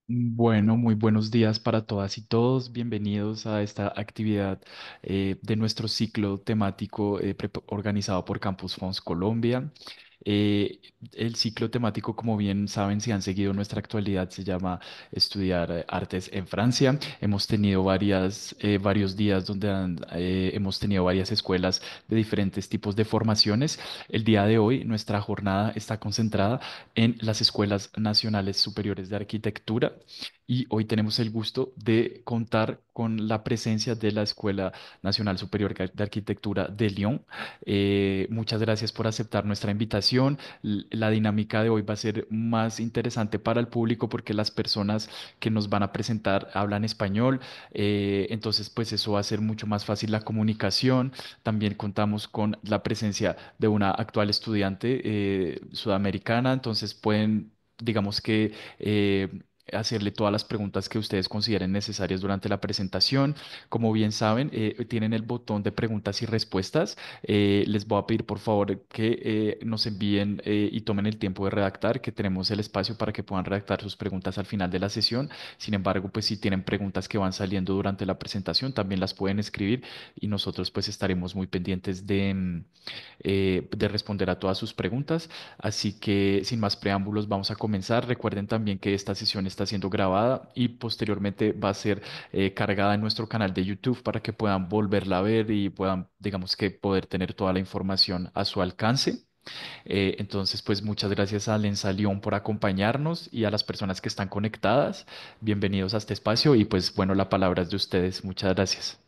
Bueno, muy buenos días para todas y todos. Bienvenidos a esta actividad de nuestro ciclo temático organizado por Campus Fons Colombia. Eh, el ciclo temático, como bien saben, si han seguido nuestra actualidad, se llama Estudiar Artes en Francia. Hemos tenido varios días donde hemos tenido varias escuelas de diferentes tipos de formaciones. El día de hoy, nuestra jornada está concentrada en las Escuelas Nacionales Superiores de Arquitectura y hoy tenemos el gusto de contar con la presencia de la Escuela Nacional Superior de Arquitectura de Lyon. Muchas gracias por aceptar nuestra invitación. La dinámica de hoy va a ser más interesante para el público porque las personas que nos van a presentar hablan español, entonces pues eso va a ser mucho más fácil la comunicación. También contamos con la presencia de una actual estudiante sudamericana, entonces pueden, digamos que, hacerle todas las preguntas que ustedes consideren necesarias durante la presentación. Como bien saben, tienen el botón de preguntas y respuestas. Les voy a pedir por favor que nos envíen y tomen el tiempo de redactar, que tenemos el espacio para que puedan redactar sus preguntas al final de la sesión. Sin embargo, pues si tienen preguntas que van saliendo durante la presentación, también las pueden escribir y nosotros pues estaremos muy pendientes de responder a todas sus preguntas. Así que sin más preámbulos, vamos a comenzar. Recuerden también que esta sesión está siendo grabada y posteriormente va a ser cargada en nuestro canal de YouTube para que puedan volverla a ver y puedan, digamos que, poder tener toda la información a su alcance. Entonces, pues muchas gracias a Lenza León por acompañarnos y a las personas que están conectadas. Bienvenidos a este espacio y pues bueno, la palabra es de ustedes. Muchas gracias.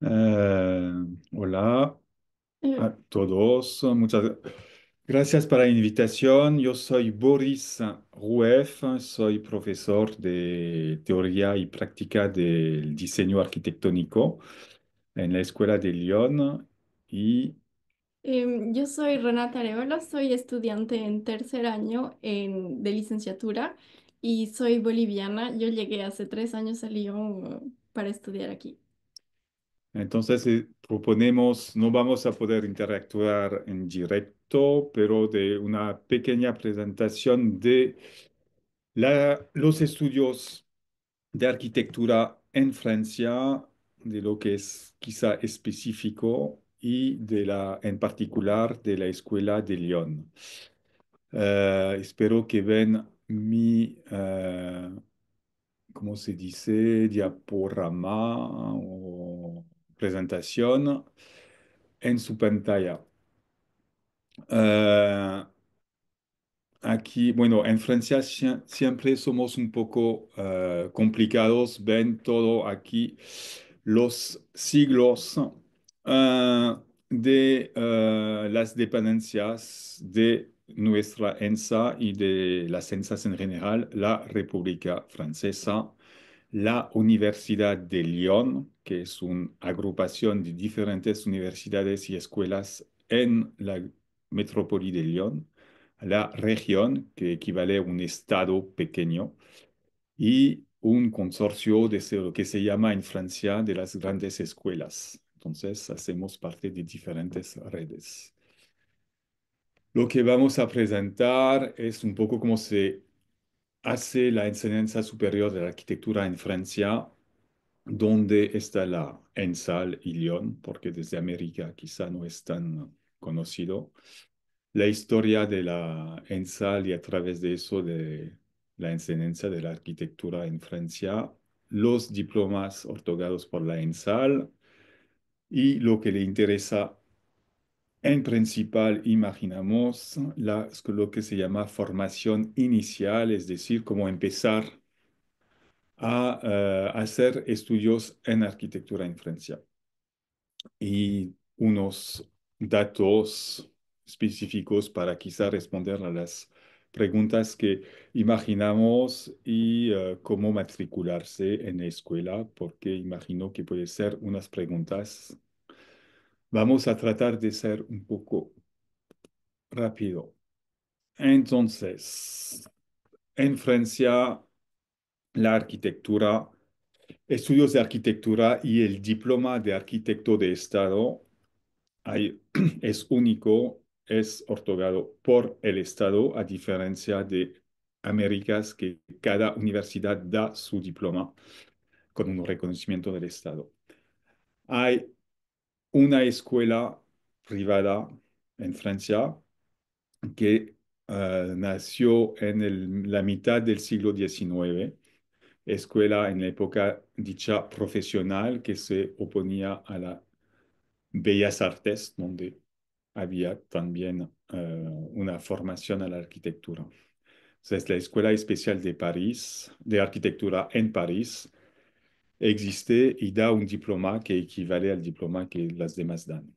Eh, Hola Eh, a todos, muchas gracias por la invitación. Yo soy Boris Rueff, soy profesor de teoría y práctica del diseño arquitectónico en la Escuela de Lyon y yo soy Renata Arevalo, soy estudiante en tercer año de licenciatura y soy boliviana. Yo llegué hace 3 años a Lyon para estudiar aquí. entonces proponemos, no vamos a poder interactuar en directo, pero de una pequeña presentación de los estudios de arquitectura en Francia, de lo que es quizá específico y en particular de la Escuela de Lyon. Espero que ven ¿cómo se dice? Diaporama o presentación en su pantalla. Eh, Aquí, bueno, en Francia siempre somos un poco complicados. Ven todo aquí, los siglos de las dependencias de nuestra ENSA y de las ENSAs en general, la República Francesa, la Universidad de Lyon, que es una agrupación de diferentes universidades y escuelas en la metrópoli de Lyon, la región, que equivale a un estado pequeño, y un consorcio lo que se llama en Francia de las grandes escuelas. Entonces, hacemos parte de diferentes redes. Lo que vamos a presentar es un poco cómo se hace la enseñanza superior de la arquitectura en Francia, dónde está la ENSAL y Lyon, porque desde América quizá no es tan conocido. La historia de la ENSAL y a través de eso de la enseñanza de la arquitectura en Francia, los diplomas otorgados por la ENSAL y lo que le interesa en principal, imaginamos lo que se llama formación inicial, es decir, cómo empezar a hacer estudios en arquitectura en Francia. Y unos datos específicos para quizá responder a las preguntas que imaginamos y cómo matricularse en la escuela, porque imagino que puede ser unas preguntas. Vamos a tratar de ser un poco rápido. Entonces, en Francia, la arquitectura, estudios de arquitectura y el diploma de arquitecto de Estado es único, es otorgado por el Estado, a diferencia de Américas que cada universidad da su diploma con un reconocimiento del Estado. Hay una escuela privada en Francia que nació en la mitad del siglo XIX, escuela en la época dicha profesional que se oponía a las bellas artes, donde había también una formación a la arquitectura. Es la Escuela Especial de París, de Arquitectura en París, existe y da un diploma que equivale al diploma que las demás dan.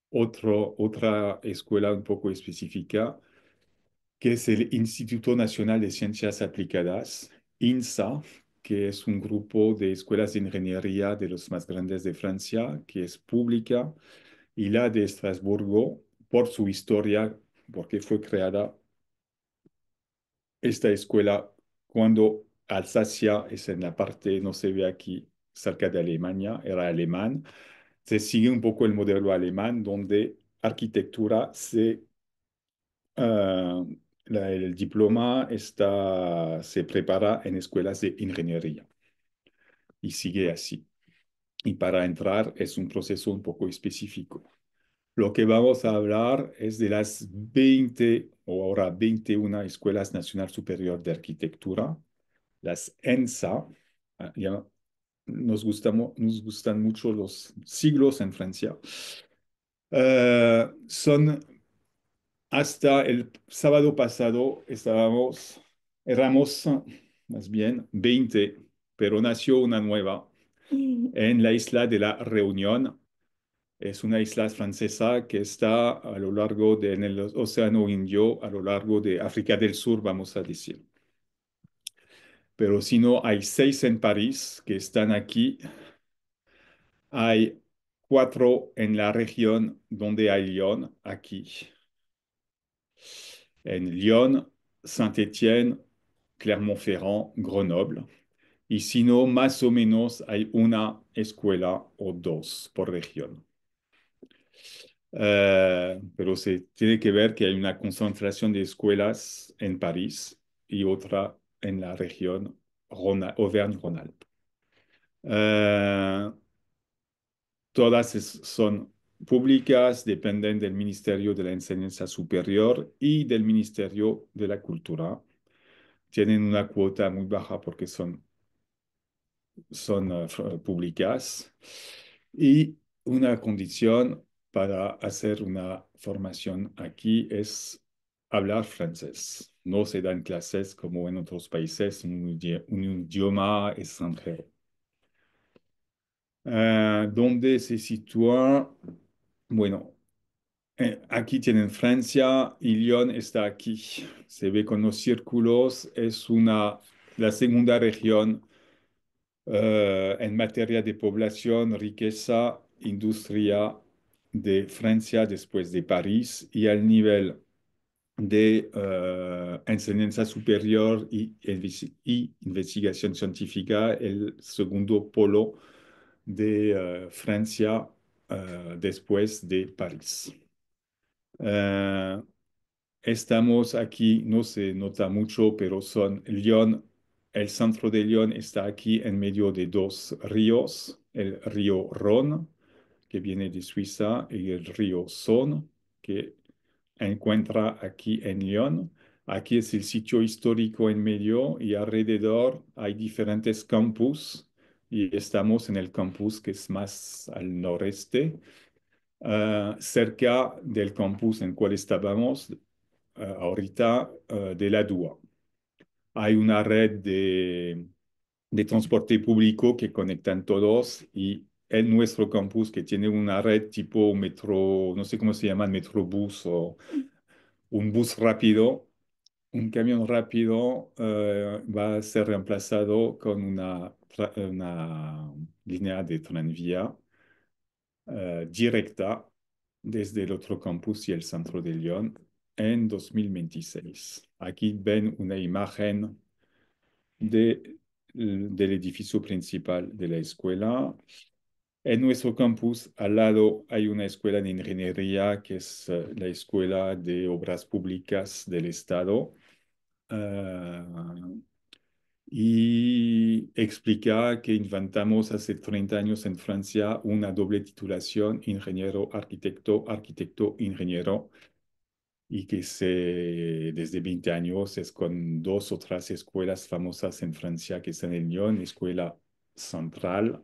Otra escuela un poco específica, que es el Instituto Nacional de Ciencias Aplicadas, INSA, que es un grupo de escuelas de ingeniería de los más grandes de Francia, que es pública, y la de Estrasburgo, por su historia, porque fue creada esta escuela cuando Alsacia es en la parte, no se ve aquí, cerca de Alemania, era alemán. Se sigue un poco el modelo alemán, donde arquitectura ah, el diploma se prepara en escuelas de ingeniería y sigue así. Y para entrar es un proceso un poco específico. Lo que vamos a hablar es de las 20 o ahora 21 Escuelas Nacional Superior de Arquitectura, las ENSA. Ya nos gustan mucho los siglos en Francia. Son hasta el sábado pasado éramos más bien 20, pero nació una nueva en la isla de la Reunión. Es una isla francesa que está a lo largo en el Océano Indio, a lo largo de África del Sur, vamos a decir. Pero si no, hay 6 en París que están aquí. Hay 4 en la región donde hay Lyon, aquí. En Lyon, Saint-Étienne, Clermont-Ferrand, Grenoble. Y si no, más o menos hay una escuela o dos por región. Pero se tiene que ver que hay una concentración de escuelas en París y otra en la región Auvergne-Rhône-Alpes. Eh, Todas son públicas, dependen del Ministerio de la Enseñanza Superior y del Ministerio de la Cultura. Tienen una cuota muy baja porque son públicas. Y una condición para hacer una formación aquí es hablar francés. No se dan clases como en otros países, un idioma extranjero. ¿Dónde se sitúa? Bueno, aquí tienen Francia y Lyon está aquí. Se ve con los círculos. Es la segunda región en materia de población, riqueza, industria de Francia después de París y al nivel de enseñanza superior y investigación científica, el segundo polo de Francia después de París. Eh, Estamos aquí, no se nota mucho, pero son Lyon, el centro de Lyon está aquí en medio de dos ríos, el río Rhône, que viene de Suiza, y el río Saône, que encuentra aquí en Lyon. Aquí es el sitio histórico en medio y alrededor hay diferentes campus y estamos en el campus que es más al noreste. Cerca del campus en cual estábamos, ahorita de la DUA. Hay una red de transporte público que conectan todos y en nuestro campus que tiene una red tipo metro, no sé cómo se llama, metrobús o un bus rápido, un camión rápido va a ser reemplazado con una línea de tranvía directa desde el otro campus y el centro de Lyon en 2026. Aquí ven una imagen del edificio principal de la escuela. En nuestro campus, al lado, hay una escuela de ingeniería que es la Escuela de Obras Públicas del Estado. eh, y explica que inventamos hace 30 años en Francia una doble titulación, ingeniero, arquitecto, arquitecto, ingeniero, y que desde 20 años es con dos otras escuelas famosas en Francia que están en Lyon, Escuela Central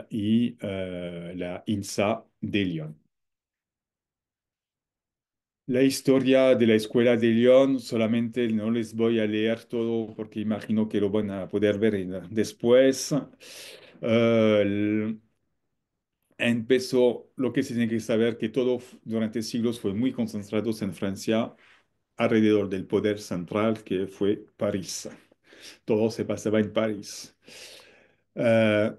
y la INSA de Lyon. La historia de la escuela de Lyon solamente no les voy a leer todo porque imagino que lo van a poder ver después. Eh, Empezó lo que se tiene que saber que todo durante siglos fue muy concentrado en Francia alrededor del poder central que fue París. Todo se pasaba en París. Eh,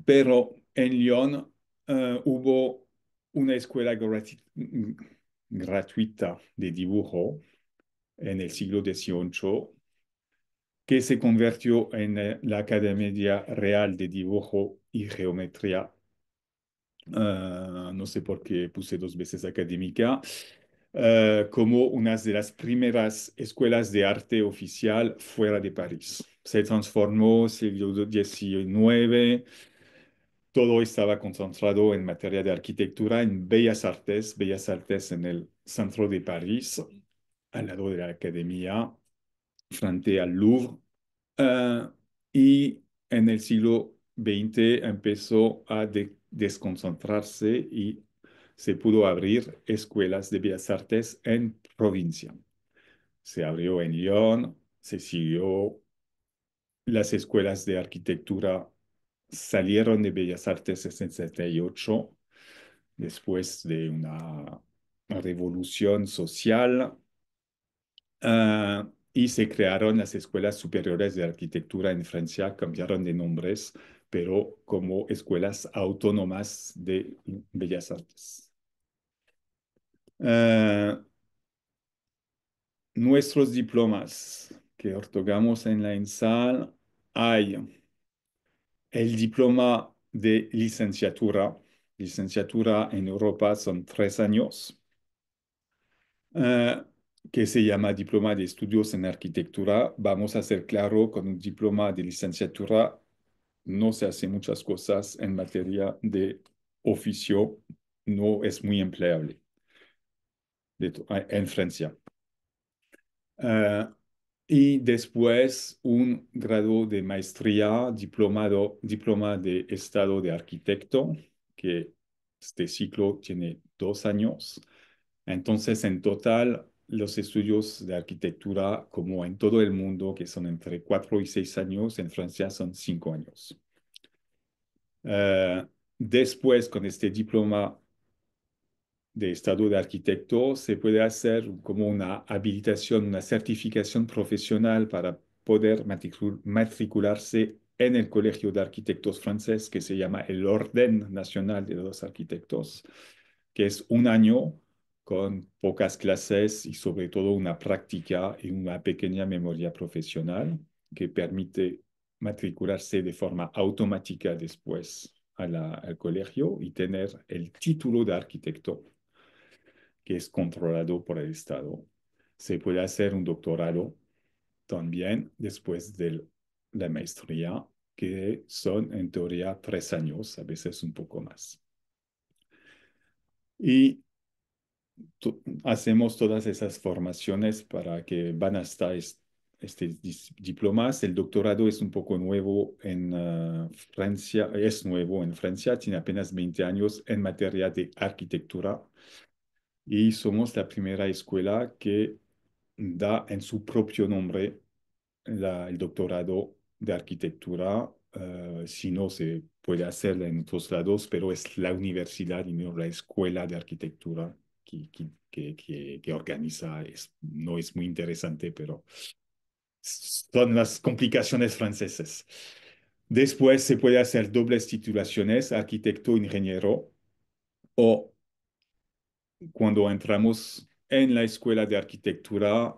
pero en Lyon hubo una escuela gratuita de dibujo en el siglo XVIII que se convirtió en la Academia Real de Dibujo y Geometría. No sé por qué puse dos veces académica, como una de las primeras escuelas de arte oficial fuera de París. Se transformó siglo XIX, todo estaba concentrado en materia de arquitectura, en Bellas Artes en el centro de París, al lado de la academia, frente al Louvre. Eh, y en el siglo XX empezó a desconcentrarse y se pudo abrir escuelas de bellas artes en provincia. Se abrió en Lyon, se siguió las escuelas de arquitectura salieron de bellas artes en 68 después de una revolución social. Y se crearon las escuelas superiores de arquitectura en Francia, cambiaron de nombres, pero como escuelas autónomas de bellas artes. Eh, Nuestros diplomas que otorgamos en la ENSAL, hay el diploma de licenciatura. Licenciatura en Europa son 3 años. eh, que se llama Diploma de Estudios en Arquitectura. Vamos a ser claro, con un diploma de licenciatura no se hace muchas cosas en materia de oficio, no es muy empleable en Francia. Eh, y después un grado de maestría, diploma de estado de arquitecto, que este ciclo tiene 2 años. Entonces, en total, los estudios de arquitectura, como en todo el mundo, que son entre 4 y 6 años, en Francia son 5 años. Eh, Después, con este diploma de estado de arquitecto, se puede hacer como una habilitación, una certificación profesional para poder matricularse en el Colegio de Arquitectos francés, que se llama el Orden Nacional de los Arquitectos, que es un año con pocas clases y sobre todo una práctica y una pequeña memoria profesional que permite matricularse de forma automática después al colegio y tener el título de arquitecto que es controlado por el Estado. Se puede hacer un doctorado también después de la maestría, que son en teoría 3 años, a veces un poco más. Y hacemos todas esas formaciones para que van hasta este diplomas. El doctorado es un poco nuevo en Francia, es nuevo en Francia, tiene apenas 20 años en materia de arquitectura y somos la primera escuela que da en su propio nombre el doctorado de arquitectura. Si no, se puede hacer en otros lados, pero es la universidad y no la escuela de arquitectura que organiza. No es muy interesante, pero son las complicaciones francesas. Después se puede hacer dobles titulaciones, arquitecto, ingeniero, o cuando entramos en la escuela de arquitectura,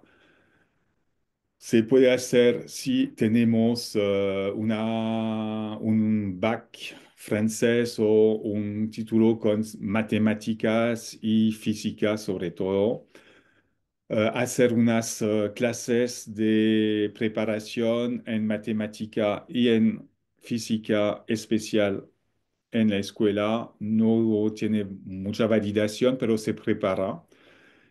se puede hacer si tenemos un bac francés o un título con matemáticas y física sobre todo. hacer unas clases de preparación en matemática y en física especial en la escuela. No tiene mucha validación, pero se prepara.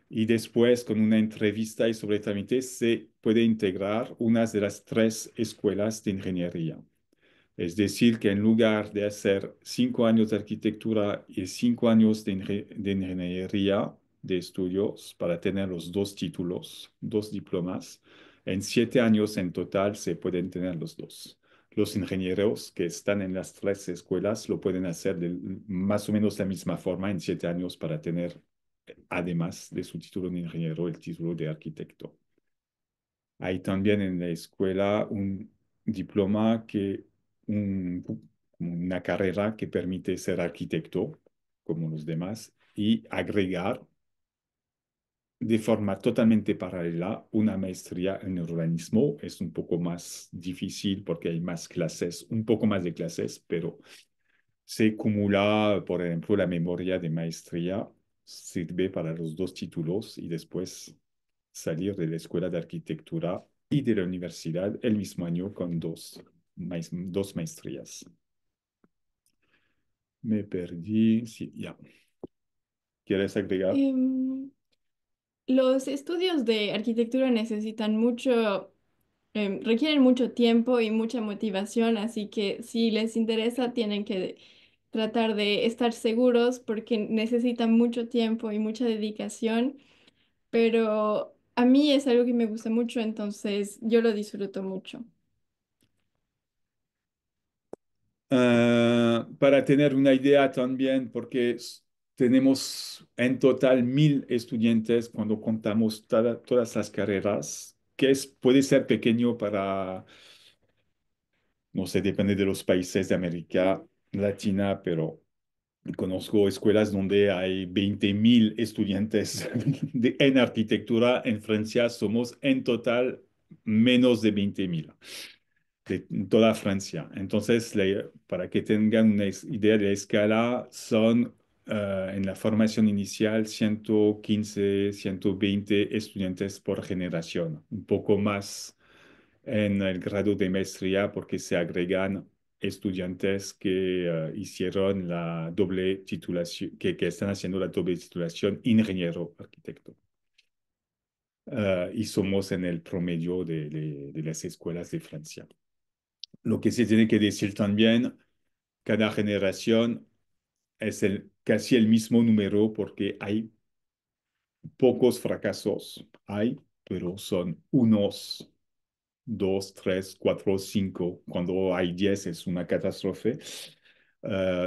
Y después, con una entrevista y sobre trámite, se puede integrar una de las tres escuelas de ingeniería. Es decir, que en lugar de hacer 5 años de arquitectura y 5 años de ingeniería de estudios para tener los dos títulos, dos diplomas, en 7 años en total se pueden tener los dos. Los ingenieros que están en las tres escuelas lo pueden hacer de más o menos la misma forma en 7 años para tener, además de su título de ingeniero, el título de arquitecto. Hay también en la escuela un diploma una carrera que permite ser arquitecto como los demás y agregar de forma totalmente paralela una maestría en urbanismo. Es un poco más difícil porque hay más clases, un poco más de clases, pero se acumula, por ejemplo, la memoria de maestría, sirve para los dos títulos y después salir de la escuela de arquitectura y de la universidad el mismo año con dos maestrías. Me perdí. Sí, ya. ¿Quieres agregar? Em, los estudios de arquitectura requieren mucho tiempo y mucha motivación, así que si les interesa, tienen que tratar de estar seguros porque necesitan mucho tiempo y mucha dedicación, pero a mí es algo que me gusta mucho, entonces yo lo disfruto mucho. Para tener una idea también, porque tenemos en total 1.000 estudiantes cuando contamos todas las carreras, puede ser pequeño para, no sé, depende de los países de América Latina, pero conozco escuelas donde hay 20.000 estudiantes en arquitectura. En Francia somos en total menos de 20.000 de toda Francia. Entonces, para que tengan una idea de la escala, son en la formación inicial 115, 120 estudiantes por generación, un poco más en el grado de maestría porque se agregan estudiantes que hicieron la doble titulación, que están haciendo la doble titulación ingeniero arquitecto. Y somos en el promedio de las escuelas de Francia. Lo que se tiene que decir también, cada generación es casi el mismo número porque hay pocos fracasos. Hay, pero son unos, dos, tres, cuatro, cinco. Cuando hay 10 es una catástrofe.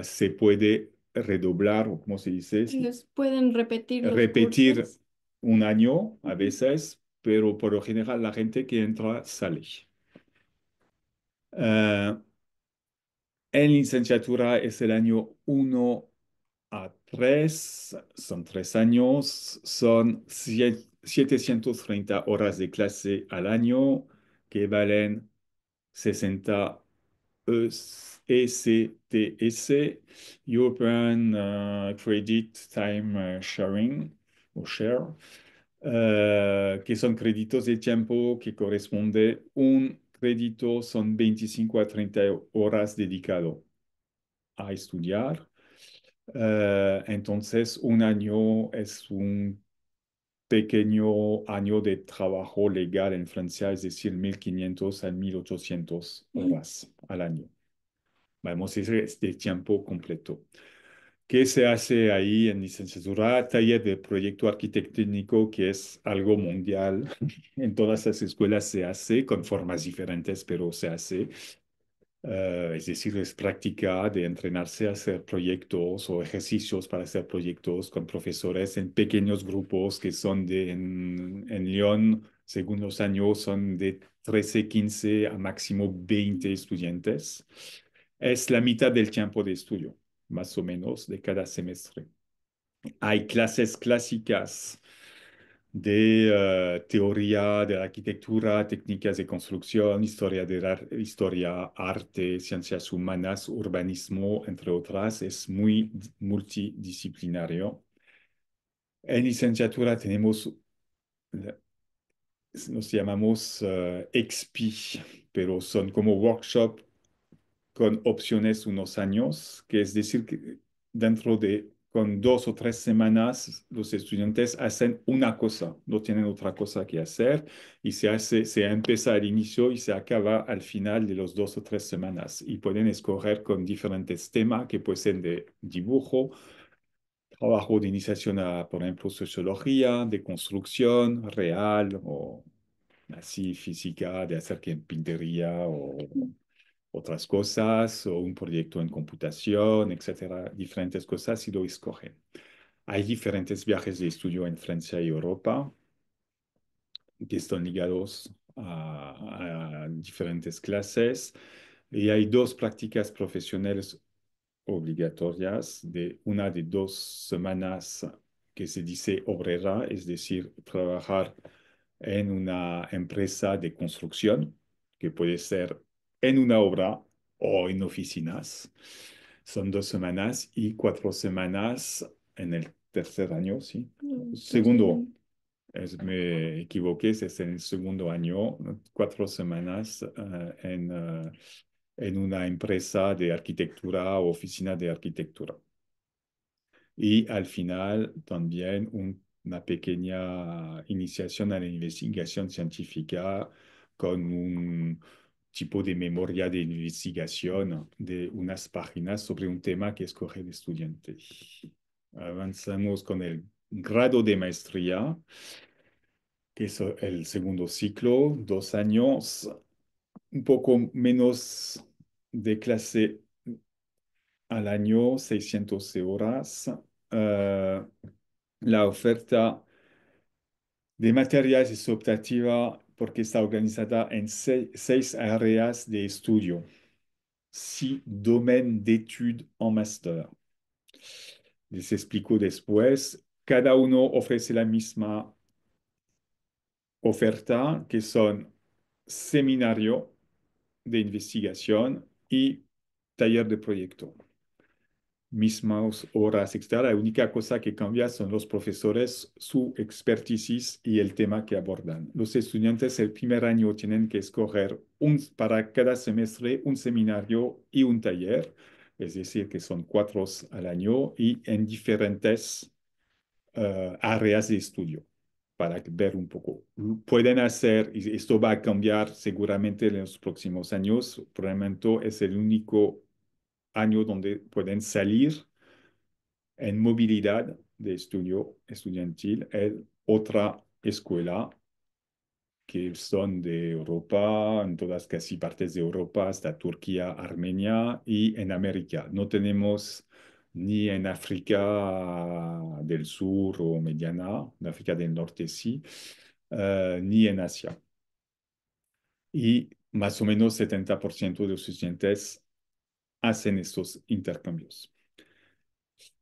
Se puede redoblar, o como se dice, Entonces, pueden repetir los repetir cursos. un año a Ujú. veces, pero por lo general la gente que entra sale. Eh, En licenciatura es el año 1 a 3, son 3 años, son 730 horas de clase al año, que valen 60 ECTS, European Credit Time Sharing, o Share, que son créditos de tiempo que corresponde un crédito, son 25 a 30 horas dedicado a estudiar. Entonces, un año es un pequeño año de trabajo legal en Francia, es decir, 1.500 a 1.800 horas al año. Vamos, ese es de tiempo completo. ¿Qué se hace ahí en licenciatura? Taller de proyecto arquitectónico, que es algo mundial. En todas las escuelas se hace, con formas diferentes, pero se hace. Es decir, es práctica de entrenarse a hacer proyectos o ejercicios para hacer proyectos con profesores en pequeños grupos que son en Lyon, según los años, son de 13, 15 a máximo 20 estudiantes. Es la mitad del tiempo de estudio, más o menos, de cada semestre. Hay clases clásicas de teoría de la arquitectura, técnicas de construcción, historia, arte, ciencias humanas, urbanismo, entre otras. Es muy multidisciplinario. En licenciatura tenemos la- nos llamamos XP, pero son como workshop con opciones unos años, que es decir, que dentro de, con 2 o 3 semanas, los estudiantes hacen una cosa, no tienen otra cosa que hacer, y se empieza al inicio y se acaba al final de los 2 o 3 semanas. Y pueden escoger con diferentes temas que pueden ser de dibujo, trabajo de iniciación a, por ejemplo, sociología, de construcción real o así física, de hacer carpintería o otras cosas, o un proyecto en computación, etcétera, diferentes cosas y lo escogen. Hay diferentes viajes de estudio en Francia y Europa que están ligados a diferentes clases y hay dos prácticas profesionales obligatorias de una de 2 semanas que se dice obrera, es decir, trabajar en una empresa de construcción, que puede ser en una obra o en oficinas. Son 2 semanas y 4 semanas en el tercer año, ¿sí? Qué Segundo, chévere. me equivoqué, es en el segundo año, 4 semanas en una empresa de arquitectura o oficina de arquitectura. Y al final también una pequeña iniciación a la investigación científica con un tipo de memoria de investigación de unas páginas sobre un tema que escoge el estudiante. Avanzamos con el grado de maestría, que es el segundo ciclo, 2 años, un poco menos de clase al año, 600 horas. Eh, la oferta de materiales es optativa porque está organizada en 6 áreas de estudio, 6 domaines d'études en master. Les explico después. Cada uno ofrece la misma oferta, que son seminario de investigación y taller de proyecto. Mismas horas, etcétera. La única cosa que cambia son los profesores, su expertise y el tema que abordan. Los estudiantes el primer año tienen que escoger para cada semestre un seminario y un taller, es decir, que son 4 al año y en diferentes áreas de estudio para ver un poco. Pueden hacer, y esto va a cambiar seguramente en los próximos años, por el momento es el único año donde pueden salir en movilidad de estudio estudiantil en otra escuela que son de Europa, en todas casi partes de Europa, hasta Turquía, Armenia y en América. No tenemos ni en África del Sur o mediana, en África del Norte sí, ni en Asia. Y más o menos 70% de los estudiantes hacen estos intercambios.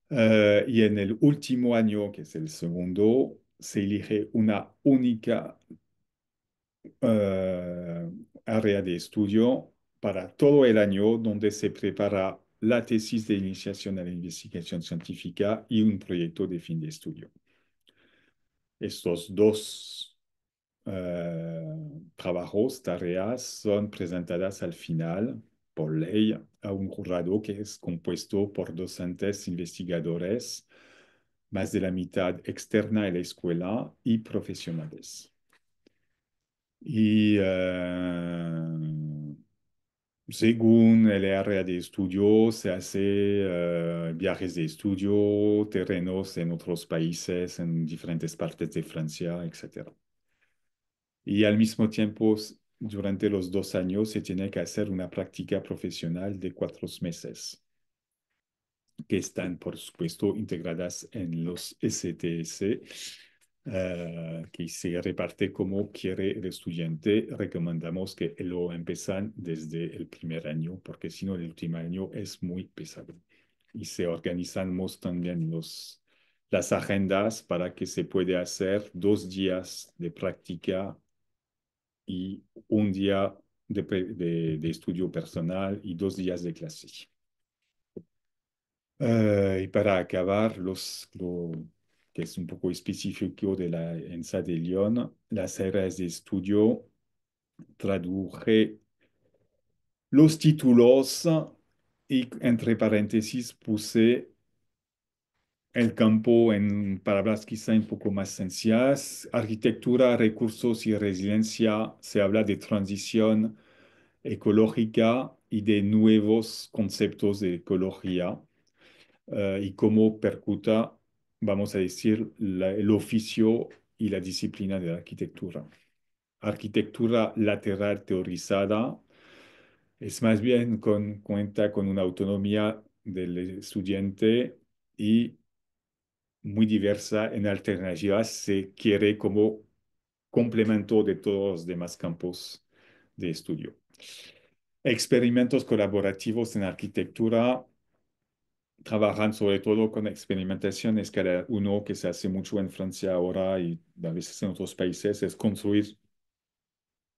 Y en el último año, que es el segundo, se elige una única eh, área de estudio para todo el año, donde se prepara la tesis de iniciación a la investigación científica y un proyecto de fin de estudio. Estos dos trabajos, tareas, son presentadas al final por ley a un jurado que es compuesto por docentes investigadores, más de la mitad externa de la escuela y profesionales. Y según el área de estudio, se hace viajes de estudio, terrenos en otros países, en diferentes partes de Francia, etcétera. Y al mismo tiempo, durante los 2 años, se tiene que hacer una práctica profesional de 4 meses, que están, por supuesto, integradas en los STS, que se reparte como quiere el estudiante. Recomendamos que lo empiezan desde el primer año, porque si no, el último año es muy pesado. Y se organizamos también las agendas para que se pueda hacer 2 días de práctica y un día de estudio personal y 2 días de clase. Y para acabar, que es un poco específico de la ENSA de Lyon. Las áreas de estudio, traduje los títulos y entre paréntesis puse el campo en palabras quizá un poco más sencillas. Arquitectura, recursos y resiliencia. Se habla de transición ecológica y de nuevos conceptos de ecología y cómo percuta, vamos a decir, el oficio y la disciplina de la arquitectura. Arquitectura lateral teorizada es más bien cuenta con una autonomía del estudiante y muy diversa en alternativas. Se quiere como complemento de todos los demás campos de estudio. Experimentos colaborativos en arquitectura trabajan sobre todo con experimentación escala 1 que se hace mucho en Francia ahora y a veces en otros países, es construir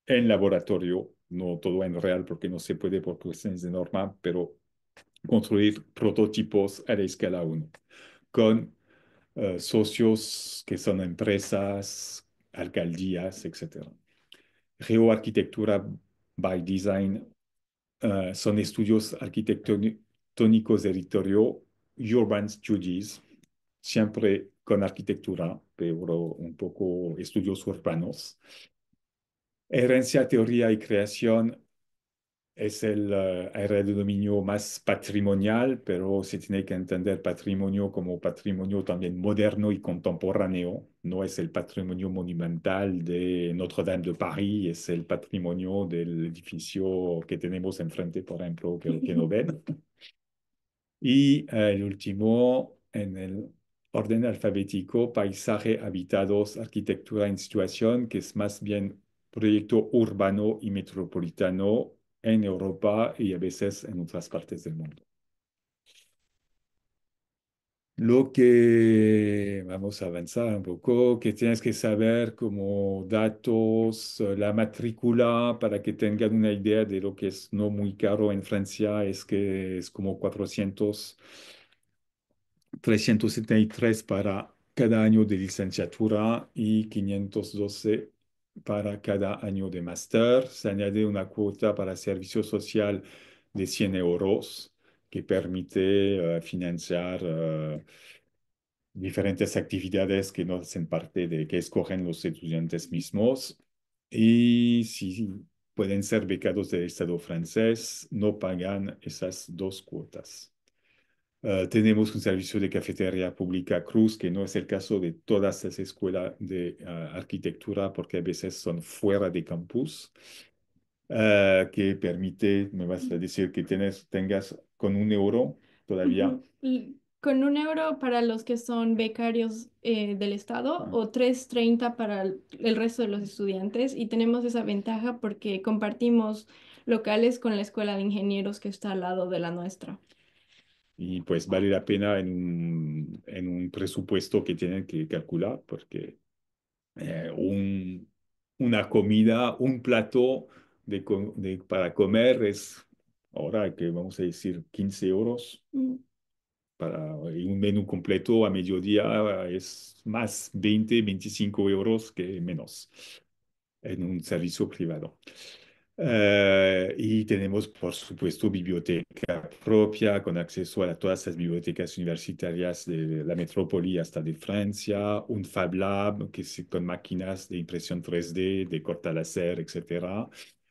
en laboratorio, no todo en real porque no se puede por cuestiones de norma, pero construir prototipos a la escala 1 con socios que son empresas, alcaldías, etcétera. Geoarquitectura by design son estudios arquitectónicos de territorio, urban studies, siempre con arquitectura, pero un poco estudios urbanos. Herencia, teoría y creación es el área de dominio más patrimonial, pero se tiene que entender patrimonio como patrimonio también moderno y contemporáneo. No es el patrimonio monumental de Notre-Dame de París, es el patrimonio del edificio que tenemos enfrente, por ejemplo, que no ven. Y el último, en el orden alfabético, paisaje, habitados, arquitectura en situación, que es más bien proyecto urbano y metropolitano en Europa y a veces en otras partes del mundo. Lo que vamos a avanzar un poco, que tienes que saber como datos, la matrícula, para que tengan una idea de lo que es no muy caro en Francia, es que es como 373 para cada año de licenciatura y 512 para cada año de máster. Se añade una cuota para servicio social de 100 euros que permite financiar diferentes actividades que no hacen parte de que escogen los estudiantes mismos. Y si pueden ser becados del Estado francés, no pagan esas dos cuotas. Tenemos un servicio de cafetería pública Cruz, que no es el caso de todas las escuelas de arquitectura, porque a veces son fuera de campus, que permite, me vas a decir que tengas con 1 euro todavía. Ujú. Y con 1 euro para los que son becarios del Estado Ah, o 3,30 para el resto de los estudiantes. Y tenemos esa ventaja porque compartimos locales con la escuela de ingenieros que está al lado de la nuestra. y pues vale la pena en un presupuesto que tienen que calcular, porque una comida, un plato para comer es, ahora que vamos a decir, 15 euros. Mm. Y un menú completo a mediodía es más 20, 25 euros que menos en un servicio privado. Y tenemos, por supuesto, biblioteca propia con acceso a todas las bibliotecas universitarias de la metrópoli hasta de Francia, un Fab Lab con máquinas de impresión 3D, de corta láser, etcétera.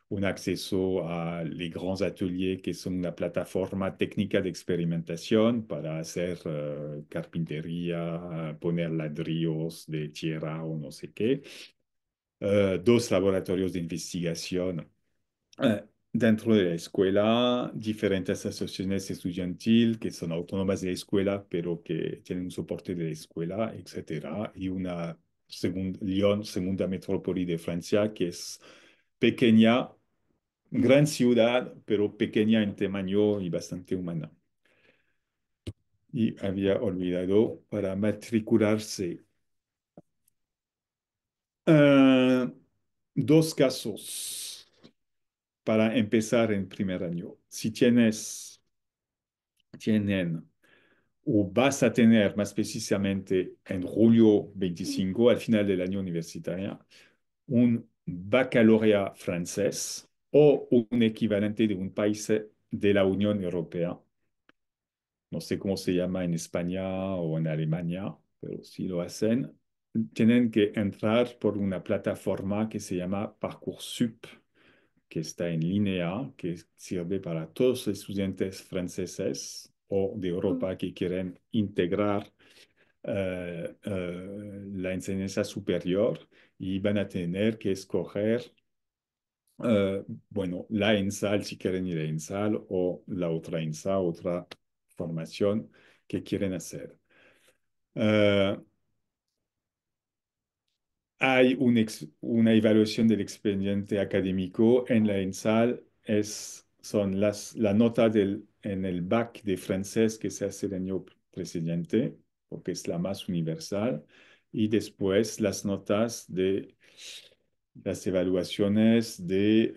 Un acceso a Les Grands Ateliers, que son una plataforma técnica de experimentación para hacer carpintería, poner ladrillos de tierra o no sé qué. Dos laboratorios de investigación dentro de la escuela, diferentes asociaciones estudiantil que son autónomas de la escuela, pero que tienen un soporte de la escuela, etcétera. Y una Lyon, segunda metrópoli de Francia, que es pequeña, gran ciudad, pero pequeña en tamaño y bastante humana. Y había olvidado para matricularse. Eh, Dos casos para empezar en primer año. Si tienen o vas a tener más precisamente en julio 25, al final del año universitario, un baccalaureat francés o un equivalente de un país de la Unión Europea. No sé cómo se llama en España o en Alemania, pero si lo hacen, tienen que entrar por una plataforma que se llama Parcoursup, que está en línea, que sirve para todos los estudiantes franceses o de Oh, Europa que quieren integrar la enseñanza superior y van a tener que escoger, bueno, la ENSAL si quieren ir a ENSAL o la otra ENSA, otra formación que quieren hacer. Eh, Hay una evaluación del expediente académico en la ENSAL, son la nota en el bac de francés que se hace el año precedente, porque es la más universal, y después las notas de las evaluaciones de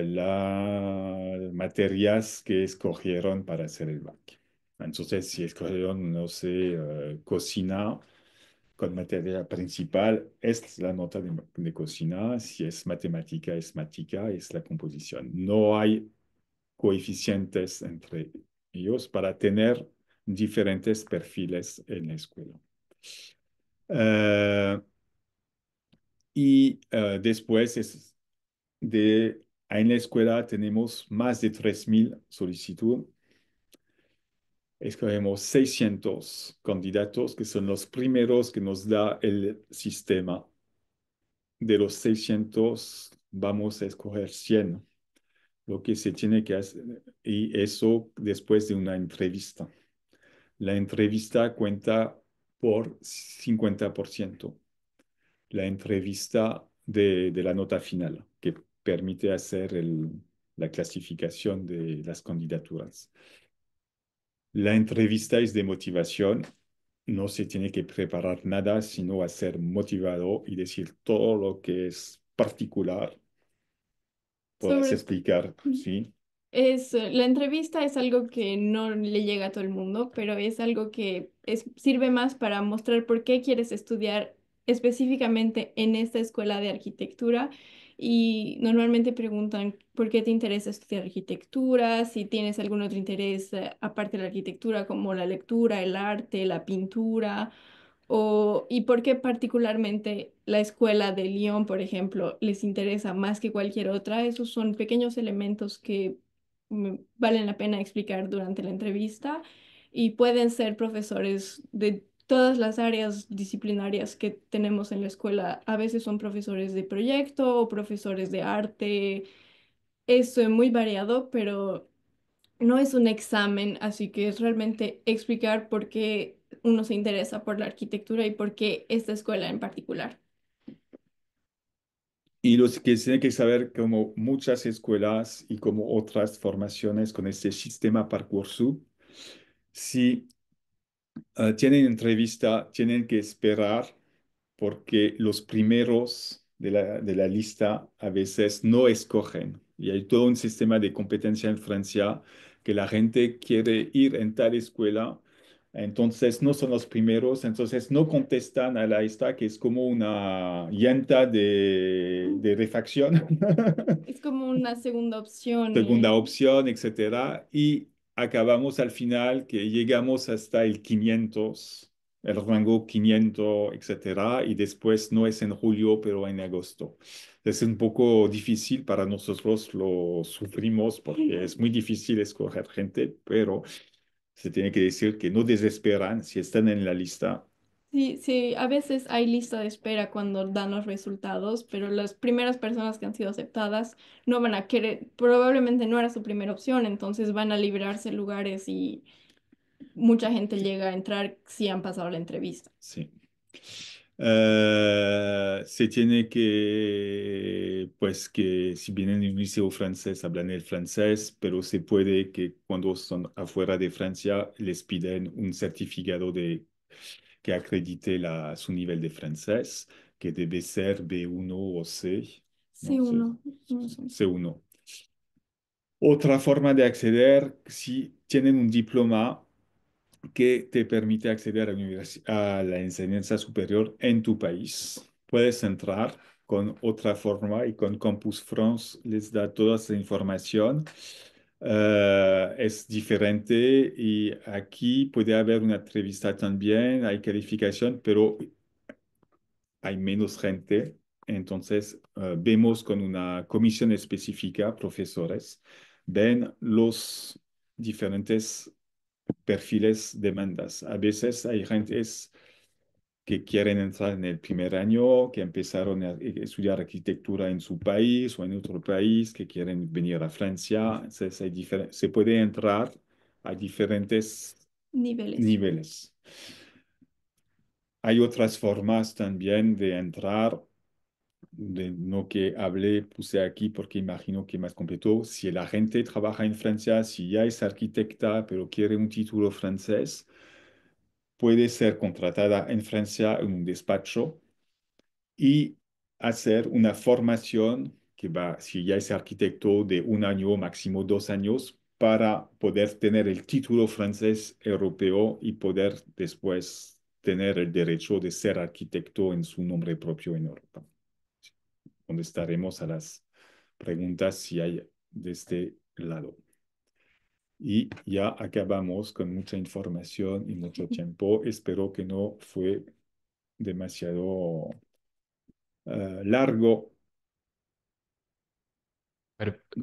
las materias que escogieron para hacer el bac. Entonces, si escogieron, no sé, cocina con materia principal, es la nota de cocina. Si es matemática, es la composición. No hay coeficientes entre ellos para tener diferentes perfiles en la escuela. Eh, Después en la escuela tenemos más de 3.000 solicitudes. Escogemos 600 candidatos, que son los primeros que nos da el sistema. De los 600 vamos a escoger 100, lo que se tiene que hacer, y eso después de una entrevista. La entrevista cuenta por 50%. La entrevista de la nota final, que permite hacer la clasificación de las candidaturas. La entrevista es de motivación. No se tiene que preparar nada, sino a ser motivado y decir todo lo que es particular. Podrás sobre explicar, ¿sí? La entrevista es algo que no le llega a todo el mundo, pero es algo que sirve más para mostrar por qué quieres estudiar específicamente en esta escuela de arquitectura. Y normalmente preguntan por qué te interesa estudiar arquitectura, si tienes algún otro interés aparte de la arquitectura, como la lectura, el arte, la pintura. ¿Y por qué particularmente la escuela de Lyon, por ejemplo, les interesa más que cualquier otra? Esos son pequeños elementos que valen la pena explicar durante la entrevista y pueden ser profesores de todas las áreas disciplinarias que tenemos en la escuela. A veces son profesores de proyecto o profesores de arte. Es muy variado, pero no es un examen, así que es realmente explicar por qué uno se interesa por la arquitectura y por qué esta escuela en particular. Y los que tienen que saber, como muchas escuelas y como otras formaciones con este sistema Parcoursup, si tienen entrevista, tienen que esperar porque los primeros de la lista a veces no escogen. Y hay todo un sistema de competencia en Francia que la gente quiere ir en tal escuela, entonces no son los primeros, entonces no contestan a la esta, que es como una llanta de refacción. Es como una segunda opción. Segunda opción, etcétera, y acabamos al final que llegamos hasta el 500, el rango 500, etcétera, y después no es en julio, pero en agosto. Es un poco difícil para nosotros, lo sufrimos porque es muy difícil escoger gente, pero se tiene que decir que no desesperan si están en la lista. Sí, sí, a veces hay lista de espera cuando dan los resultados, pero las primeras personas que han sido aceptadas no van a querer, probablemente no era su primera opción, entonces van a librarse lugares y mucha gente llega a entrar si han pasado la entrevista. Sí. Se tiene que, pues que si vienen de un liceo francés, hablan el francés, pero se puede que cuando son afuera de Francia les piden un certificado que acredite su nivel de francés, que debe ser B1 o C, Sí, ¿no? uno. No sé. C1. Otra forma de acceder, si tienen un diploma que te permite acceder a la enseñanza superior en tu país. Puedes entrar con otra forma y con Campus France les da toda esa información. Es diferente y aquí puede haber una entrevista también, hay calificación, pero hay menos gente. Entonces, vemos con una comisión específica, profesores, ven los diferentes perfiles, demandas. A veces hay gentes que quieren entrar en el primer año, que empezaron a estudiar arquitectura en su país o en otro país, que quieren venir a Francia. Entonces, se puede entrar a diferentes Niveles. niveles. Hay otras formas también de entrar, de lo que hablé, puse aquí porque imagino que más completo. Si la gente trabaja en Francia, si ya es arquitecta, pero quiere un título francés, puede ser contratada en Francia en un despacho y hacer una formación que va, si ya es arquitecto, de un año, máximo 2 años, para poder tener el título francés europeo y poder después tener el derecho de ser arquitecto en su nombre propio en Europa. Contestaremos a las preguntas si hay de este lado. Y ya acabamos con mucha información y mucho tiempo. Espero que no fue demasiado largo.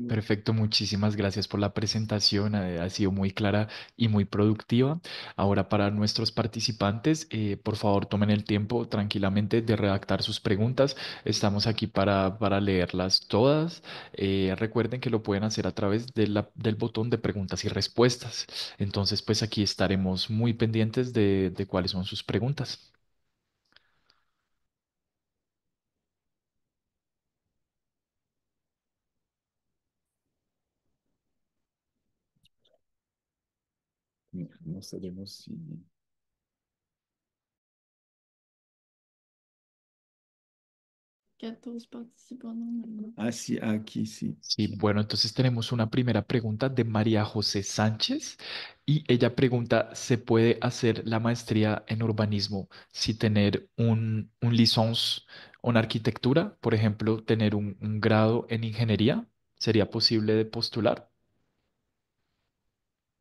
Perfecto, muchísimas gracias por la presentación, ha sido muy clara y muy productiva. Ahora para nuestros participantes, por favor tomen el tiempo tranquilamente de redactar sus preguntas. Estamos aquí para leerlas todas. Recuerden que lo pueden hacer a través del botón de preguntas y respuestas. Entonces, pues aquí estaremos muy pendientes de cuáles son sus preguntas. No, no sabemos si... 14 participants. Ah, sí, aquí sí. Sí, bueno, entonces tenemos una primera pregunta de María José Sánchez y ella pregunta, ¿se puede hacer la maestría en urbanismo si tener un licence en arquitectura? Por ejemplo, tener un grado en ingeniería, ¿sería posible de postular?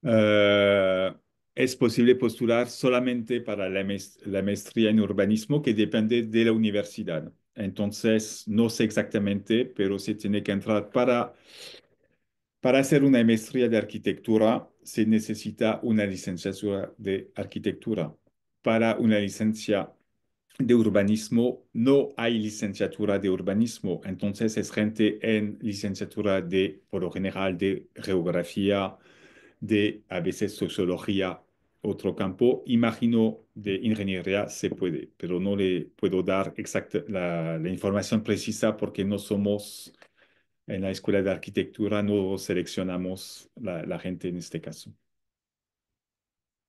Eh, es posible postular solamente para la maestría en urbanismo que depende de la universidad. Entonces, no sé exactamente, pero se tiene que entrar para hacer una maestría de arquitectura, se necesita una licenciatura de arquitectura. Para una licencia de urbanismo, no hay licenciatura de urbanismo. Entonces, es gente en licenciatura de, por lo general, de geografía, de a veces sociología, otro campo. Imagino de ingeniería se puede, pero no le puedo dar exacta la información precisa porque no somos en la escuela de arquitectura, no seleccionamos la gente en este caso.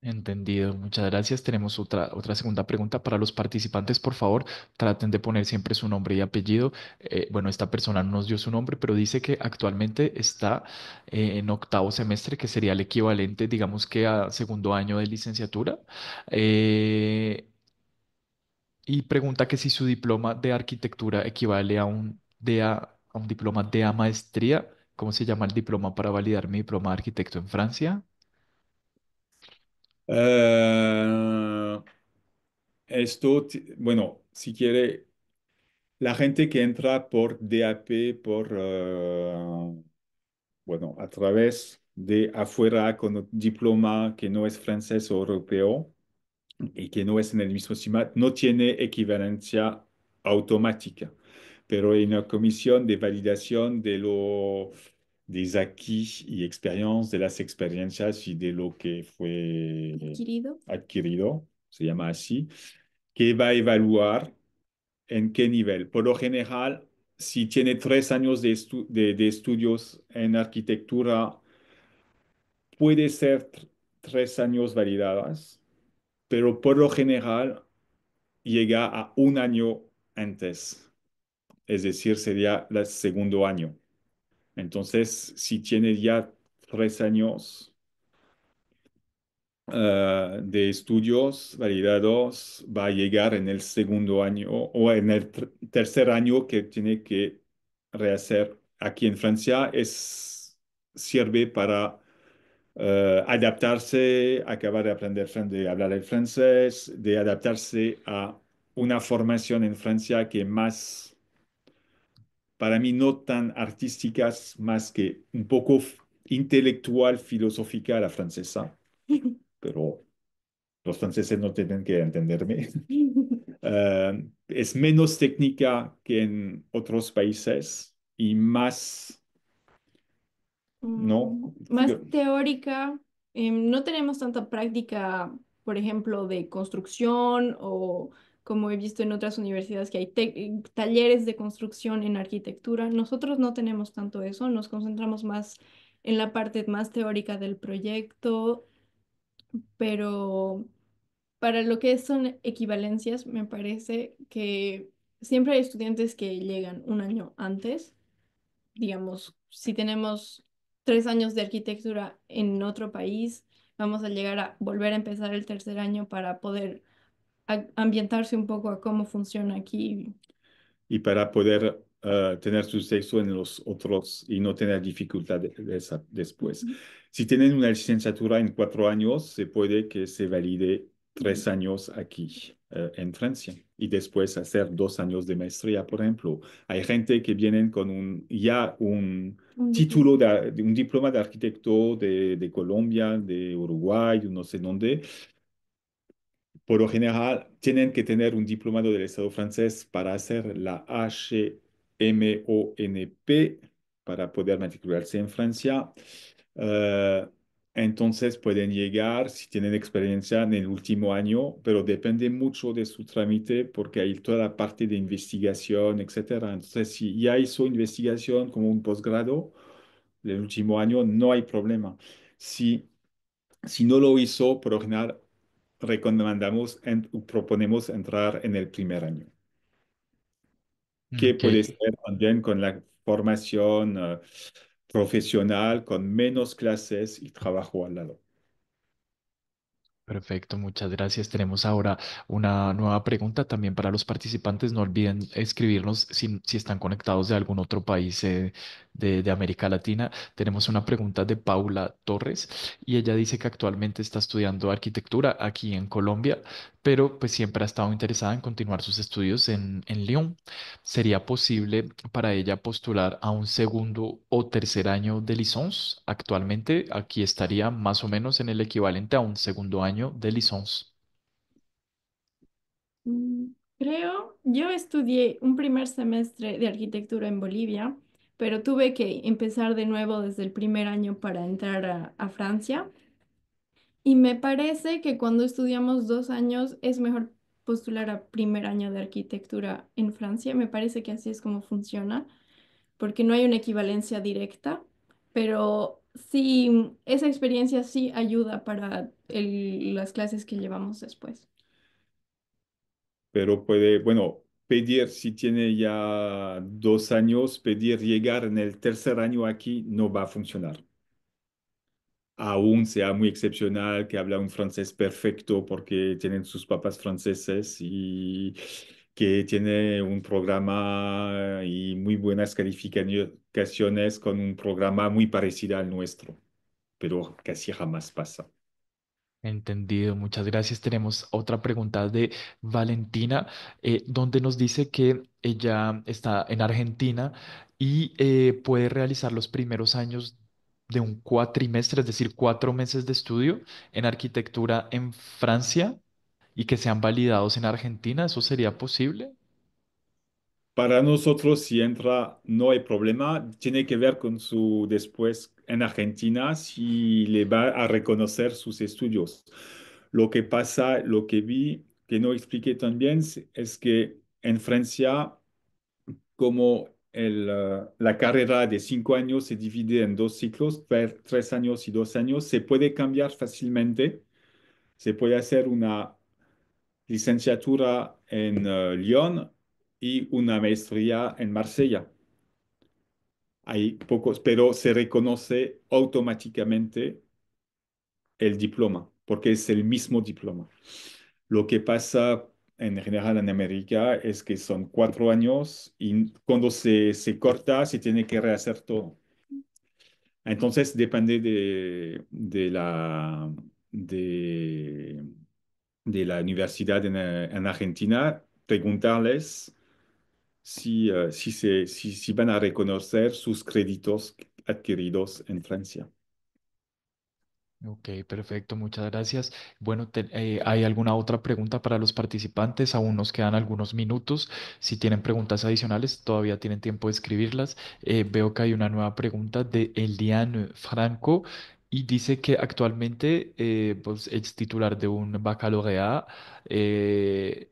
Entendido, muchas gracias. Tenemos otra segunda pregunta para los participantes. Por favor, traten de poner siempre su nombre y apellido. Bueno, esta persona no nos dio su nombre, pero dice que actualmente está en octavo semestre, que sería el equivalente, digamos que a segundo año de licenciatura. Eh, y pregunta que si su diploma de arquitectura equivale a un diploma de a maestría. ¿Cómo se llama el diploma para validar mi diploma de arquitecto en Francia? Eh, bueno, si quiere, la gente que entra por DAP, bueno, a través de afuera con un diploma que no es francés o europeo y que no es en el mismo CIMAT, no tiene equivalencia automática, pero hay una comisión de validación des acquis y experiencias, de las experiencias y de lo que fue Adquirido. adquirido, se llama así, que va a evaluar en qué nivel. Por lo general, si tiene 3 años de estudios en arquitectura, puede ser 3 años validadas, pero por lo general llega a un año antes, es decir, sería el segundo año. Entonces, si tiene ya 3 años, de estudios validados va a llegar en el segundo año o en el tercer año que tiene que rehacer aquí en Francia. Sirve para adaptarse, acabar de aprender de hablar el francés, de adaptarse a una formación en Francia que más, para mí, no tan artísticas, más que un poco intelectual, filosófica a la francesa, pero los franceses no tienen que entenderme. Es menos técnica que en otros países y más, ¿no? Más teórica, no tenemos tanta práctica, por ejemplo, de construcción o como he visto en otras universidades que hay talleres de construcción en arquitectura. Nosotros no tenemos tanto eso, nos concentramos más en la parte más teórica del proyecto, pero para lo que son equivalencias, me parece que siempre hay estudiantes que llegan un año antes. Digamos, si tenemos 3 años de arquitectura en otro país, vamos a llegar a volver a empezar el tercer año para poder ambientarse un poco a cómo funciona aquí. Y para poder tener su sexo en los otros y no tener dificultad después. Ujú. Si tienen una licenciatura en 4 años, se puede que se valide Ujú. 3 años aquí en Francia y después hacer 2 años de maestría, por ejemplo. Hay gente que vienen con ya un Un diploma. título de un diploma de arquitecto de Colombia, de Uruguay, no sé dónde. Por lo general, tienen que tener un diplomado del Estado francés para hacer la HMONP para poder matricularse en Francia. Eh, entonces pueden llegar, si tienen experiencia, en el último año, pero depende mucho de su trámite porque hay toda la parte de investigación, etcétera. Entonces, si ya hizo investigación como un posgrado, el último año no hay problema. Si no lo hizo, por lo general, proponemos entrar en el primer año, que Ok. puede ser también con la formación profesional, con menos clases y trabajo al lado. Perfecto, muchas gracias. Tenemos ahora una nueva pregunta también para los participantes. No olviden escribirnos si están conectados de algún otro país de América Latina. Tenemos una pregunta de Paula Torres y ella dice que actualmente está estudiando arquitectura aquí en Colombia, pero pues siempre ha estado interesada en continuar sus estudios en Lyon. ¿Sería posible para ella postular a un segundo o tercer año de licence? Actualmente aquí estaría más o menos en el equivalente a un segundo año de licence. Yo estudié un primer semestre de arquitectura en Bolivia, pero tuve que empezar de nuevo desde el primer año para entrar a Francia. Y me parece que cuando estudiamos 2 años es mejor postular a primer año de arquitectura en Francia. Me parece que así es como funciona, porque no hay una equivalencia directa, pero sí, esa experiencia sí ayuda para las clases que llevamos después. Pero puede, bueno, pedir, si tiene ya 2 años, pedir llegar en el tercer año aquí no va a funcionar. Aún sea muy excepcional, que habla un francés perfecto porque tienen sus papás franceses y que tiene un programa y muy buenas calificaciones con un programa muy parecido al nuestro, pero casi jamás pasa. Entendido, muchas gracias. Tenemos otra pregunta de Valentina, donde nos dice que ella está en Argentina y puede realizar los primeros años de un cuatrimestre, es decir, 4 meses de estudio en arquitectura en Francia y que sean validados en Argentina. ¿Eso sería posible? Para nosotros, si entra, no hay problema. Tiene que ver con su después en Argentina, si le va a reconocer sus estudios. Lo que pasa, lo que vi, que no expliqué también, es que en Francia, como la carrera de 5 años se divide en dos ciclos, 3 años y 2 años, se puede cambiar fácilmente. Se puede hacer una licenciatura en Lyon y una maestría en Marsella. Hay pocos, pero se reconoce automáticamente el diploma. porque es el mismo diploma. Lo que pasa en general en América es que son 4 años y cuando se corta se tiene que rehacer todo. Entonces depende de, de la universidad en Argentina, preguntarles si van a reconocer sus créditos adquiridos en Francia. Ok, perfecto, muchas gracias. Bueno, ¿hay alguna otra pregunta para los participantes? Aún nos quedan algunos minutos. Si tienen preguntas adicionales, todavía tienen tiempo de escribirlas. Veo que hay una nueva pregunta de Eliane Franco y dice que actualmente pues, es titular de un baccalaureat. eh,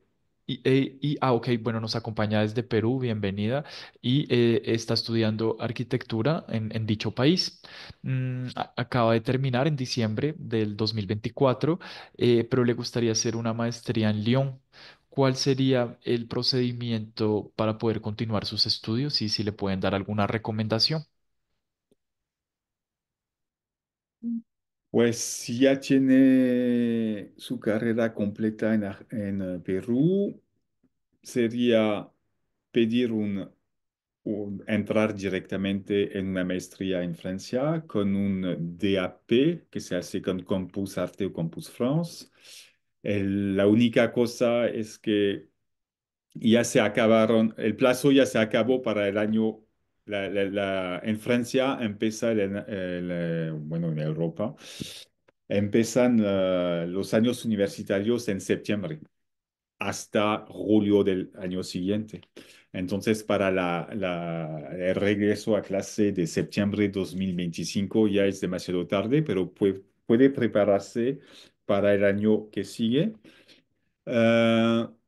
ok, bueno, nos acompaña desde Perú, bienvenida, y está estudiando arquitectura en dicho país. Acaba de terminar en diciembre del 2024, pero le gustaría hacer una maestría en Lyon. ¿Cuál sería el procedimiento para poder continuar sus estudios y si le pueden dar alguna recomendación? Pues si ya tiene su carrera completa en Perú, sería pedir entrar directamente en una maestría en Francia con un DAP que se hace con Campus Arte o Campus France. La única cosa es que ya se acabaron, el plazo ya se acabó para el año, en Francia empieza bueno, en Europa, empiezan los años universitarios en septiembre hasta julio del año siguiente. Entonces, para el regreso a clase de septiembre 2025 ya es demasiado tarde, pero puede prepararse para el año que sigue.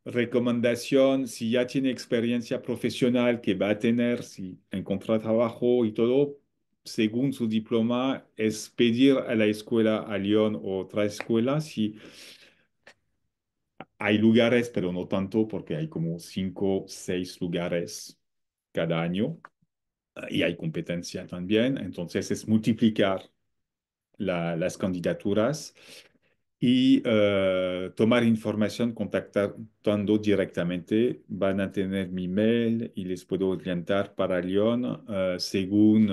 Recomendación, si ya tiene experiencia profesional que va a tener, si encuentra trabajo y todo, según su diploma, es pedir a la escuela, a Lyon o otra escuela, si hay lugares, pero no tanto, porque hay como 5, 6 lugares cada año y hay competencia también. Entonces es multiplicar las candidaturas y tomar información contactando directamente. Van a tener mi mail y les puedo orientar para Lyon según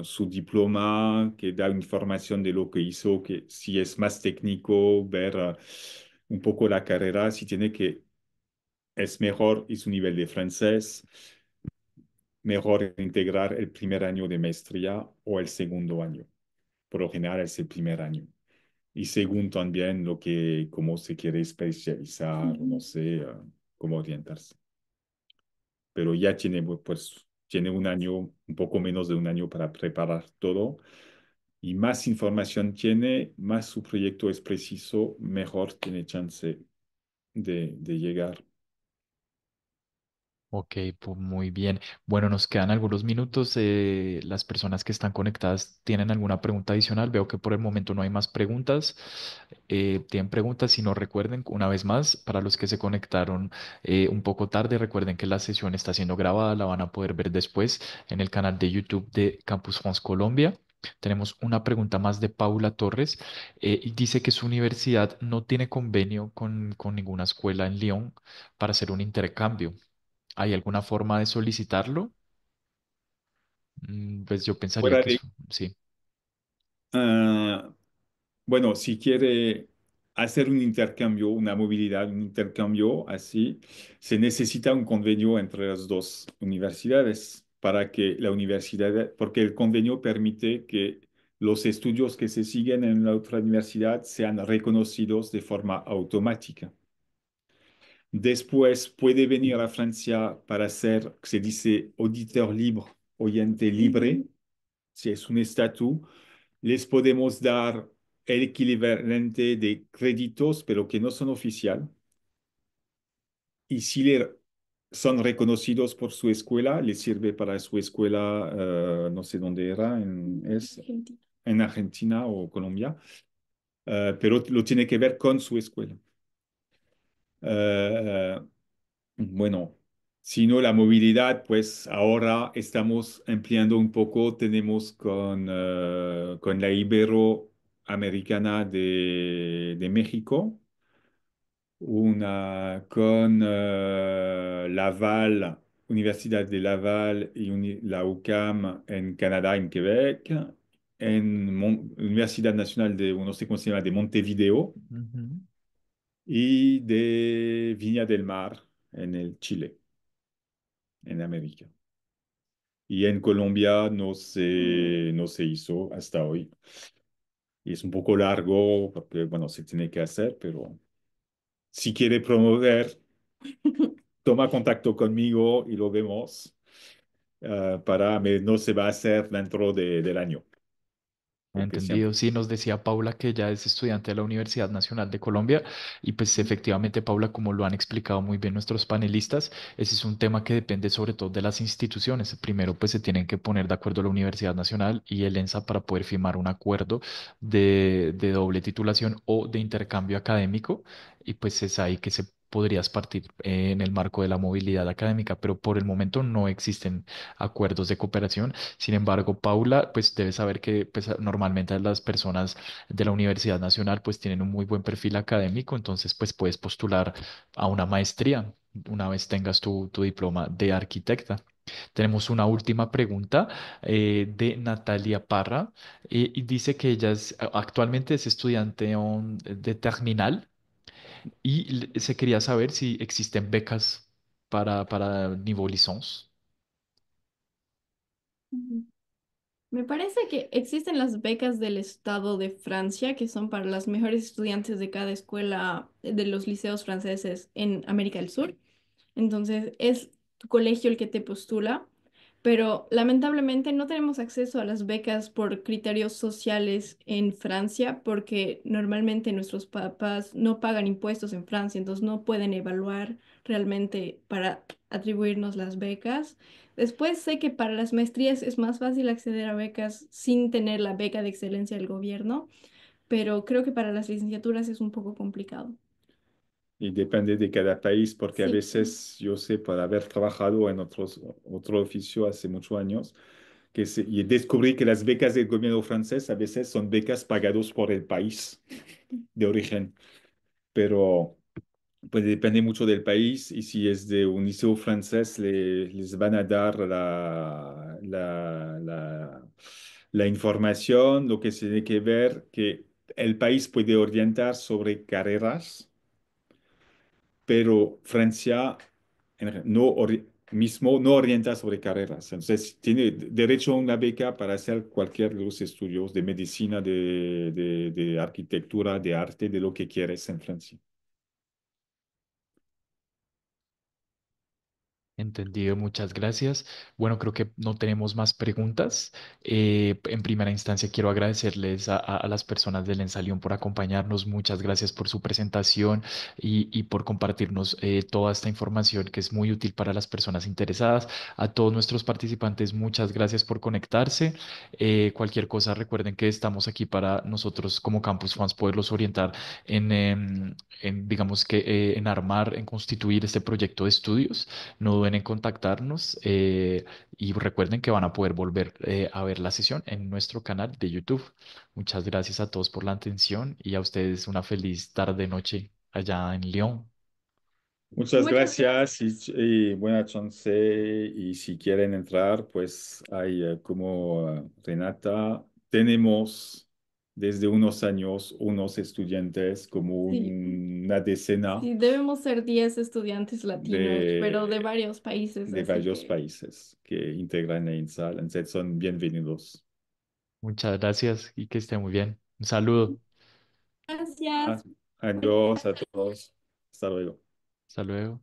su diploma, que da información de lo que hizo, que si es más técnico, ver un poco la carrera, si tiene que, es mejor y su nivel de francés, mejor integrar el primer año de maestría o el segundo año. Por lo general es el primer año. Y según también cómo se quiere especializar, no Ujú. sé, cómo orientarse. Pero ya tiene, pues, tiene un año, un poco menos de un año para preparar todo. Y más información tiene, más su proyecto es preciso, mejor tiene chance de llegar. Ok, pues muy bien. Bueno, nos quedan algunos minutos. Las personas que están conectadas tienen alguna pregunta adicional. Veo que por el momento no hay más preguntas. Tienen preguntas, si no recuerden, una vez más, para los que se conectaron un poco tarde, recuerden que la sesión está siendo grabada, la van a poder ver después en el canal de YouTube de Campus France Colombia. Tenemos una pregunta más de Paula Torres y dice que su universidad no tiene convenio con ninguna escuela en Lyon para hacer un intercambio. ¿Hay alguna forma de solicitarlo? Pues yo pensaría Fuera que de, sí. ah, bueno, si quiere hacer un intercambio, una movilidad, un intercambio así, se necesita un convenio entre las dos universidades para que la universidad, porque el convenio permite que los estudios que se siguen en la otra universidad sean reconocidos de forma automática. Después puede venir a Francia para ser, se dice auditeur libre, oyente libre, Ujú. si es un estatus les podemos dar el equivalente de créditos, pero que no son oficial. Y si son reconocidos por su escuela, les sirve para su escuela, no sé dónde era, Argentina. en Argentina o Colombia, pero lo tiene que ver con su escuela. Eh, bueno, si no la movilidad, pues ahora estamos ampliando un poco, tenemos con la Ibero Americana de México, una con Laval, Universidad de Laval y la UQAM en Canadá, en Quebec, en Universidad Nacional de, no sé cómo se llama, de Montevideo Ujú. y de Viña del Mar en el Chile, en América. Y en Colombia no se hizo hasta hoy. Y es un poco largo porque, bueno, se tiene que hacer, pero si quiere promover, toma contacto conmigo y lo vemos. No se va a hacer dentro del año, porque siempre. Entendido. Sí, nos decía Paula que ella es estudiante de la Universidad Nacional de Colombia y pues efectivamente, Paula, como lo han explicado muy bien nuestros panelistas, ese es un tema que depende sobre todo de las instituciones. Primero, pues se tienen que poner de acuerdo la Universidad Nacional y el ENSA para poder firmar un acuerdo de doble titulación o de intercambio académico y pues es ahí que se podrías partir en el marco de la movilidad académica, pero por el momento no existen acuerdos de cooperación. Sin embargo, Paula, pues debes saber que pues, normalmente las personas de la Universidad Nacional pues tienen un muy buen perfil académico, entonces pues puedes postular a una maestría una vez tengas tu diploma de arquitecta. Tenemos una última pregunta de Natalia Parra y dice que ella actualmente es estudiante de terminal y se quería saber si existen becas para niveau licence. Ujú. Me parece que existen las becas del Estado de Francia, que son para las mejores estudiantes de cada escuela de los liceos franceses en América del Sur. Entonces, es tu colegio el que te postula, pero lamentablemente no tenemos acceso a las becas por criterios sociales en Francia, porque normalmente nuestros papás no pagan impuestos en Francia, entonces no pueden evaluar realmente para atribuirnos las becas. Después sé que para las maestrías es más fácil acceder a becas sin tener la beca de excelencia del gobierno, pero creo que para las licenciaturas es un poco complicado. Y depende de cada país, porque a Sí. veces yo sé, por haber trabajado en otro oficio hace muchos años, y descubrí que las becas del gobierno francés a veces son becas pagadas por el país de origen, pero pues depende mucho del país y si es de un liceo francés les van a dar la información, lo que se tiene que ver, que el país puede orientar sobre carreras, pero Francia mismo no orienta sobre carreras. Entonces, tiene derecho a una beca para hacer cualquier de los estudios de medicina, de arquitectura, de arte, de lo que quieres en Francia. Entendido, muchas gracias. Bueno, creo que no tenemos más preguntas. En primera instancia, quiero agradecerles a las personas del Ensalión por acompañarnos. Muchas gracias por su presentación y por compartirnos toda esta información que es muy útil para las personas interesadas. A todos nuestros participantes, muchas gracias por conectarse. Cualquier cosa, recuerden que estamos aquí para nosotros como Campus Fans poderlos orientar digamos que, en armar, en constituir este proyecto de estudios. No duden en contactarnos y recuerden que van a poder volver a ver la sesión en nuestro canal de YouTube. Muchas gracias a todos por la atención y a ustedes una feliz tarde, noche allá en Lyon. Muchas Muchas gracias gracias. y buena chance. Y si quieren entrar, pues hay como Renata, tenemos desde unos años unos estudiantes, como Sí, una decena sí, debemos ser 10 estudiantes latinos, pero de de, varios países, de así varios que países que integran la INSAL. Entonces son bienvenidos. Muchas gracias y que esté muy bien. Un saludo. gracias. Ah, Adiós a todos. Hasta luego. Hasta luego.